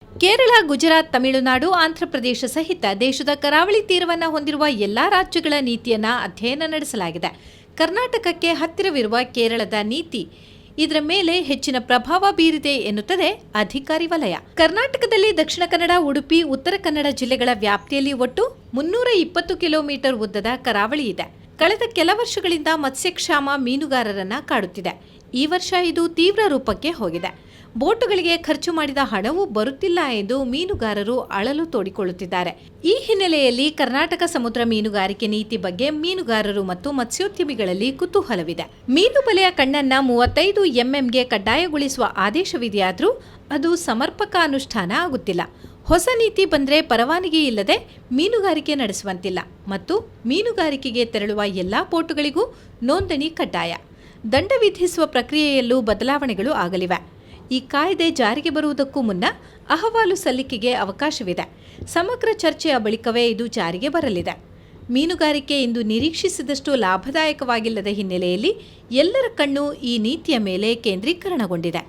ಕೇರಳ, ಗುಜರಾತ್, ತಮಿಳುನಾಡು, ಆಂಧ್ರಪ್ರದೇಶ ಸಹಿತ ದೇಶದ ಕರಾವಳಿ ತೀರವನ್ನು ಹೊಂದಿರುವ ಎಲ್ಲಾ ರಾಜ್ಯಗಳ ನೀತಿಯನ್ನು ಅಧ್ಯಯನ ನಡೆಸಲಾಗಿದೆ. ಕರ್ನಾಟಕಕ್ಕೆ ಹತ್ತಿರವಿರುವ ಕೇರಳದ ನೀತಿ ಇದರ ಮೇಲೆ ಹೆಚ್ಚಿನ ಪ್ರಭಾವ ಬೀರಿದೆ ಎನ್ನುತ್ತದೆ ಅಧಿಕಾರಿ ವಲಯ. ಕರ್ನಾಟಕದಲ್ಲಿ ದಕ್ಷಿಣ ಕನ್ನಡ, ಉಡುಪಿ, ಉತ್ತರ ಕನ್ನಡ ಜಿಲ್ಲೆಗಳ ವ್ಯಾಪ್ತಿಯಲ್ಲಿ ಒಟ್ಟು 320 ಕಿಲೋಮೀಟರ್ ಉದ್ದದ ಕರಾವಳಿ ಇದೆ. ಕಳೆದ ಕೆಲ ವರ್ಷಗಳಿಂದ ಮತ್ಸ್ಯಕ್ಷಾಮ ಮೀನುಗಾರರನ್ನ ಕಾಡುತ್ತಿದೆ. ಈ ವರ್ಷ ಇದು ತೀವ್ರ ರೂಪಕ್ಕೆ ಹೋಗಿದೆ. ಬೋಟುಗಳಿಗೆ ಖರ್ಚು ಮಾಡಿದ ಹಣವೂ ಬರುತ್ತಿಲ್ಲ ಎಂದು ಮೀನುಗಾರರು ಅಳಲು ತೋಡಿಕೊಳ್ಳುತ್ತಿದ್ದಾರೆ. ಈ ಹಿನ್ನೆಲೆಯಲ್ಲಿ ಕರ್ನಾಟಕ ಸಮುದ್ರ ಮೀನುಗಾರಿಕೆ ನೀತಿ ಬಗ್ಗೆ ಮೀನುಗಾರರು ಮತ್ತು ಮತ್ಸ್ಯೋದ್ಯಮಿಗಳಲ್ಲಿ ಕುತೂಹಲವಿದೆ. ಮೀನು ಬಲೆಯ ಕಣ್ಣನ್ನ 35 ಎಂಎಂಗೆ ಕಡ್ಡಾಯಗೊಳಿಸುವ ಆದೇಶವಿದೆಯಾದರೂ ಅದು ಸಮರ್ಪಕ ಅನುಷ್ಠಾನ ಆಗುತ್ತಿಲ್ಲ. ಹೊಸ ನೀತಿ ಬಂದರೆ ಪರವಾನಗಿ ಇಲ್ಲದೆ ಮೀನುಗಾರಿಕೆ ನಡೆಸುವಂತಿಲ್ಲ ಮತ್ತು ಮೀನುಗಾರಿಕೆಗೆ ತೆರಳುವ ಎಲ್ಲಾ ಬೋಟುಗಳಿಗೂ ನೋಂದಣಿ ಕಡ್ಡಾಯ. ದಂಡ ವಿಧಿಸುವ ಪ್ರಕ್ರಿಯೆಯಲ್ಲೂ ಬದಲಾವಣೆಗಳು ಆಗಲಿವೆ. ಈ ಕಾಯ್ದೆ ಜಾರಿಗೆ ಬರುವುದಕ್ಕೂ ಮುನ್ನ ಅಹವಾಲು ಸಲ್ಲಿಕೆಗೆ ಅವಕಾಶವಿದೆ. ಸಮಗ್ರ ಚರ್ಚೆಯ ಬಳಿಕವೇ ಇದು ಜಾರಿಗೆ ಬರಲಿದೆ. ಮೀನುಗಾರಿಕೆ ಇಂದು ನಿರೀಕ್ಷಿಸಿದಷ್ಟು ಲಾಭದಾಯಕವಾಗಿಲ್ಲದ ಹಿನ್ನೆಲೆಯಲ್ಲಿ ಎಲ್ಲರ ಕಣ್ಣು ಈ ನೀತಿಯ ಮೇಲೆ ಕೇಂದ್ರೀಕರಣಗೊಂಡಿದೆ.